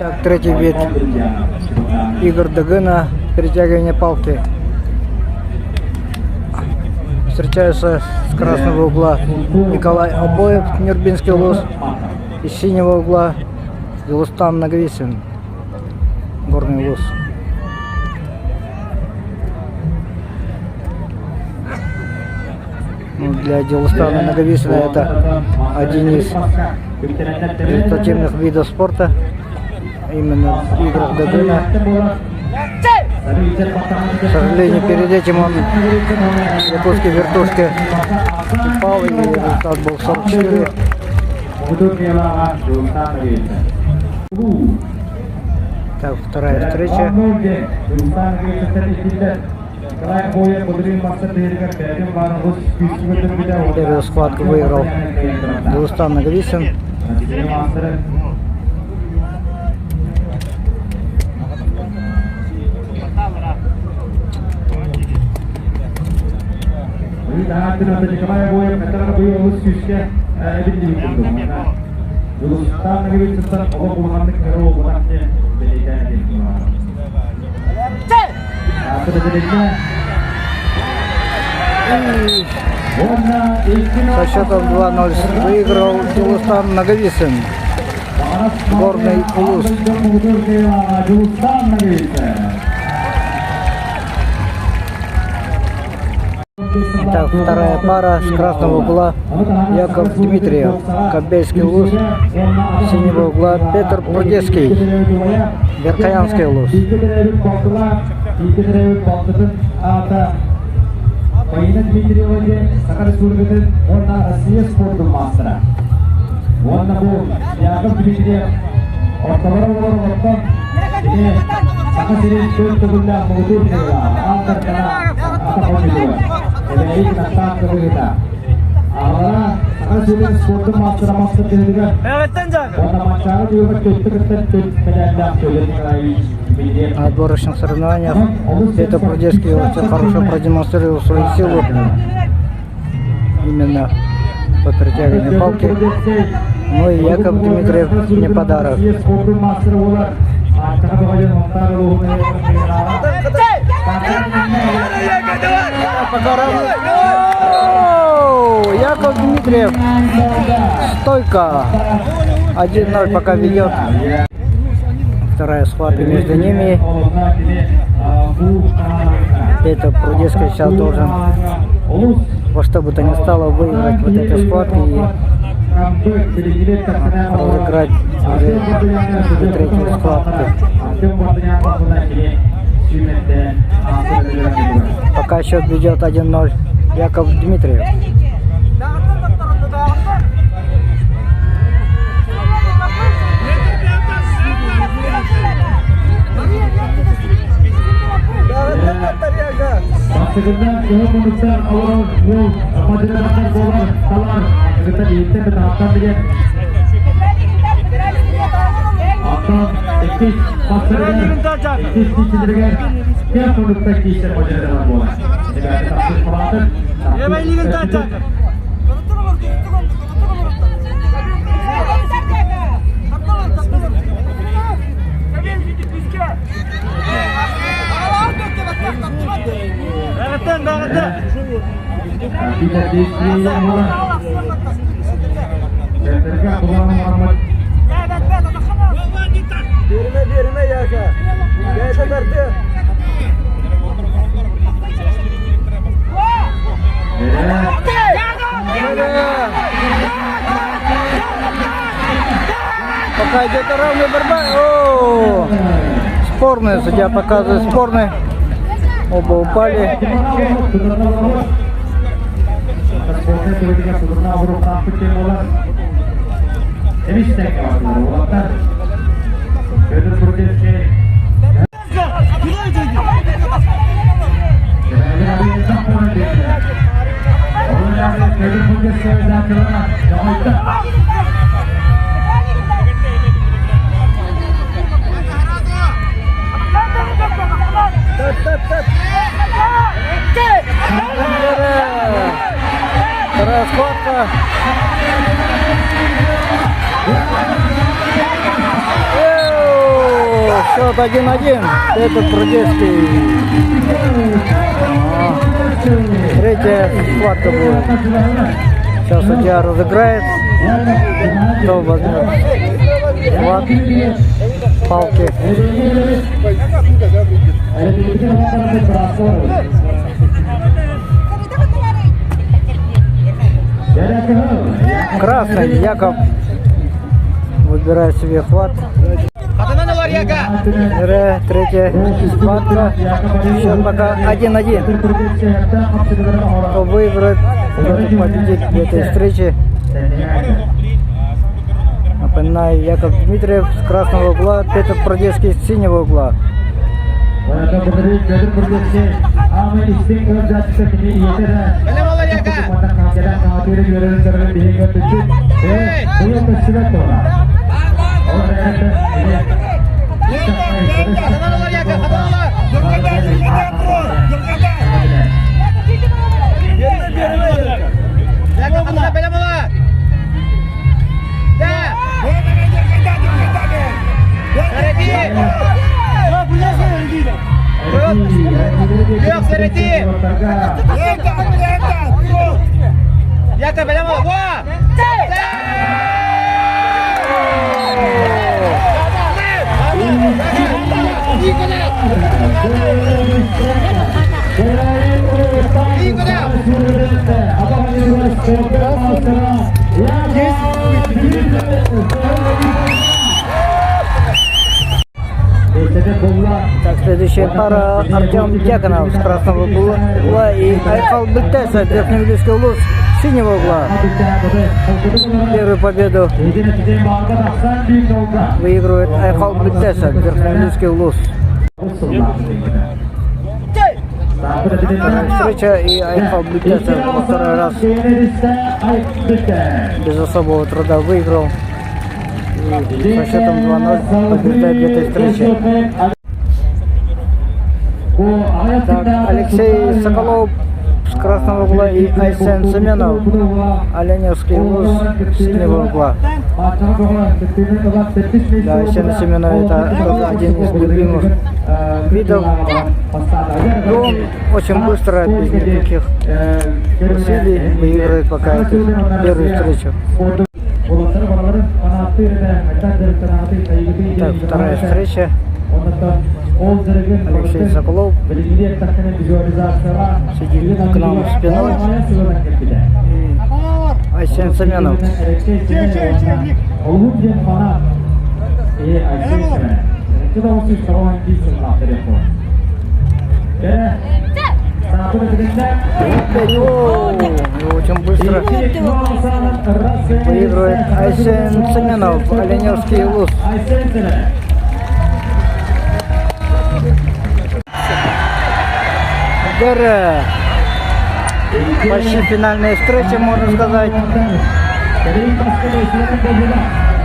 Так, третий вид игр Дагына, перетягивание палки. Встречаются с красного угла Николай Обоев, Нюрбинский улус, из синего угла Дилустан Наговицын, горный улус. Для Дилустана Наговицына это один из результативных видов спорта, именно в играх Дагына. К сожалению, перед этим он в якутской вертушке упал, и результат был 44. Так, вторая встреча. Первую схватку выиграл Дилустан Наговицын. Со счетом 2-0 выиграл Дилустан Наговицын, горный улус. Итак, вторая пара с красного угла Яков Дмитриев, Кобельский улус, с синего угла Петр Прудецкий, Верхоянский улус. На отборочных соревнованиях Петр Прудецкий очень хорошо продемонстрировал свою силу именно по перетягиванию палки. Ну и Яков Дмитриев не подарок. Яков Дмитриев, стойка, 1-0 пока ведет. Вторая схватка между ними. Петр Прудецкий сейчас должен во что бы то ни стало выиграть вот эту схватку и разыграть уже третью схватку. Пока счет ведет 1-0 Яков Дмитриев. Berme yaka. Gayda berdi. Пока идет равная борьба. О, спорная, судья показывает спорный. Оба упали. Вторая схватка. Счет 1-1. Петр Прудецкий. Третья схватка будет. Сейчас судья разыграет. Кто возьмет схват, палки. Красный Яков выбирает себе хват. Третья схватка. Счет пока 1-1. Кто выиграет, тот победит в этой встрече. Напоминаю, Яков Дмитриев с красного угла, Петр Прудецкий с синего угла. Так, следующая пара Артем Дьяконов с красного угла и Айхал Бельтесов, Верхневилюйский улус с синего угла. Первую победу выигрывает Айхал Бельтесов, Верхневилюйский улус. Встреча и Айхал Бельтесов во второй раз без особого труда выиграл. И со счетом 2-0 побеждает в этой встрече. Так, Алексей Соколов с красного угла и Айсен Семенов, Оленевский улус с синего угла. Да, Айсен Семенов это тоже один из любимых видов. И он очень быстро, без никаких усилий, выигрывает пока эту первую встречу. Так, вторая встреча. Алексей Соколов сидит к нам спиной. И Айсен Семенов. Очень быстро выигрывает Айсен Семенов, Оленевский улус. Почти финальная встреча, можно сказать.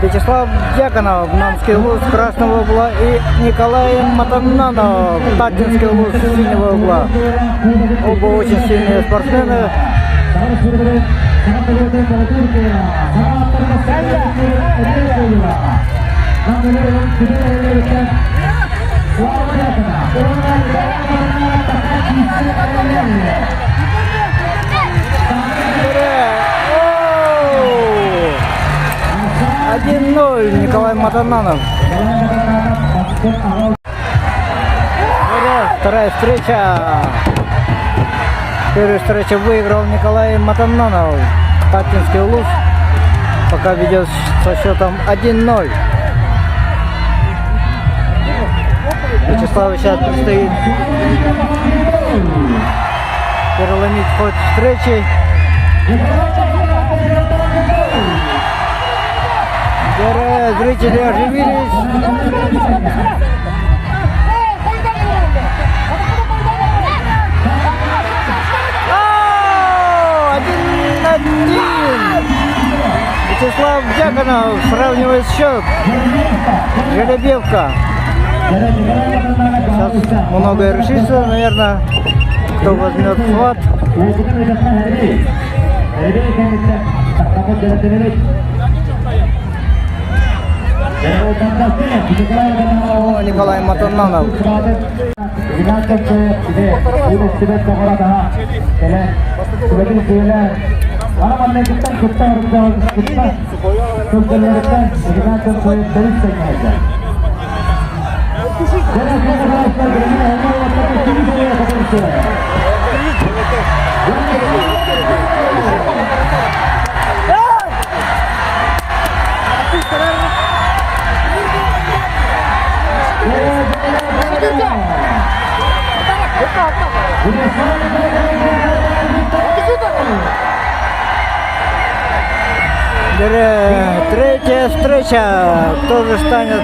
Вячеслав Дьяконов, Намский улус с красного угла и Николай Матананов, Татинский улус с синего угла. Оба очень сильные спортсмены. О! 1-0 Николай Матананов. Вторая встреча. Первую встречу выиграл Николай Матананов, Татинский улус. Пока ведет со счетом 1-0. Вячеславу сейчас предстоит переломить ход встречи. Зрители оживились. Вячеслав Дьяконов сравнивает счет. Жеребьевка. Сейчас многое решится, наверное, кто возьмет схват. О, Николай Матананов. Третья встреча. Кто же станет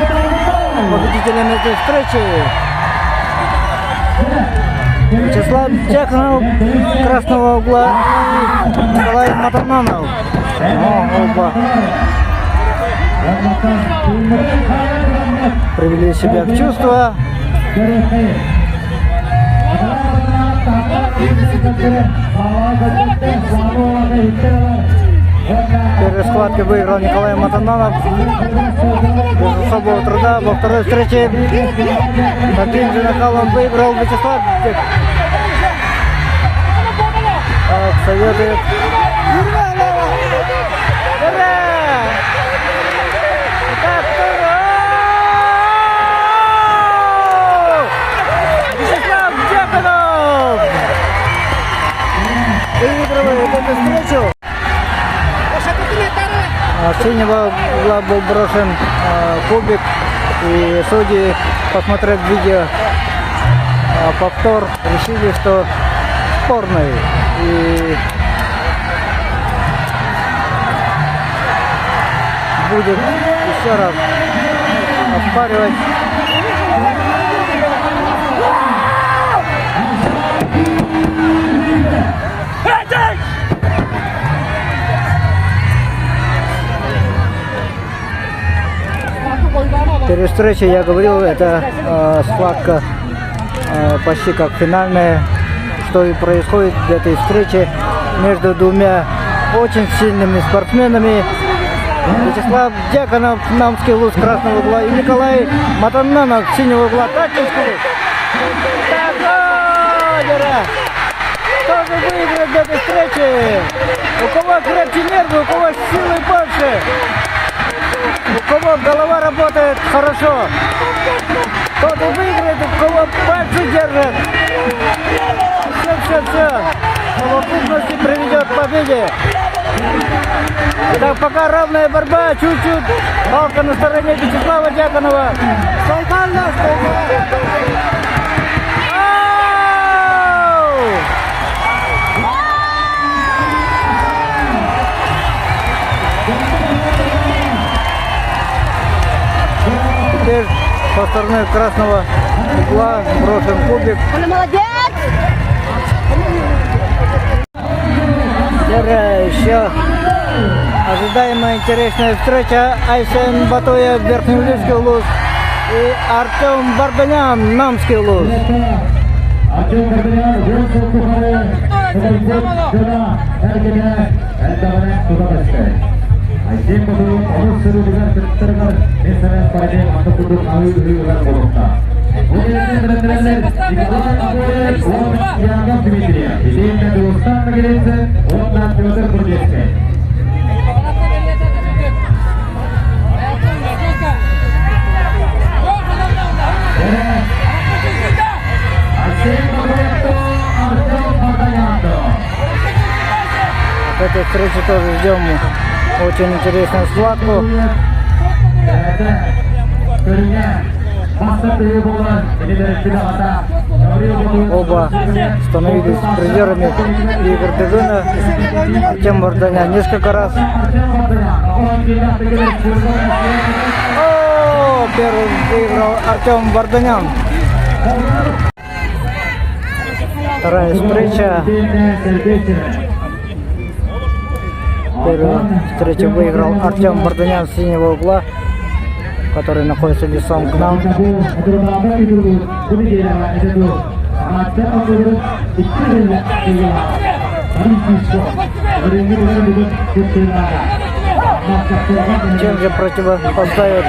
победителем этой встречи? Вячеслав Дьяконов красного угла и Николай Матананов. Оба привели себя в чувство. Первой схватке выиграл Николай Матананов без особого труда. Во второй встрече таким же накалом выиграл Вячеслав Дьяконов. Так, советует. Вячеслав Дьяконов выигрывает эту встречу. С синего угла был брошен кубик, и судьи, посмотрев видео повтор, решили, что спорный, и будет еще раз оспаривать. Перед встречей я говорил, это схватка почти как финальная, что и происходит в этой встрече между двумя очень сильными спортсменами. Вячеслав Дьяконов, Намский луз красного угла, и Николай Матананов синего угла, Татинский луз. Кто же выиграет в этой встрече? У кого крепче нервы, у кого силы больше? У кого голова работает хорошо, тот и выиграет, у кого пальцы держат. Все. Совокупности приведет к победе. Итак, пока равная борьба, чуть-чуть палка на стороне Вячеслава Дьяконова. Теперь со стороны красного угла брошен кубик. Молодец! Еще ожидаемая интересная встреча. Айсен Батуев, Верхнеуфимский луз, и Артем Барданян, Намский луз. В этой встрече тоже ждем очень интересную схватку. Оба становились призерами игр Дежуна. Артем Барданян несколько раз. Первый выиграл Артем Барданян. Вторая встреча. Первую встречу выиграл Артем Барданян с синего угла, который находится лицом к нам. Чем же противопоставят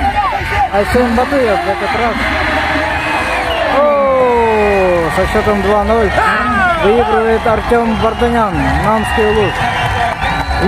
Айсен Батуев в этот раз. О, со счетом 2-0 выигрывает Артем Варданян, Нанский Улус. И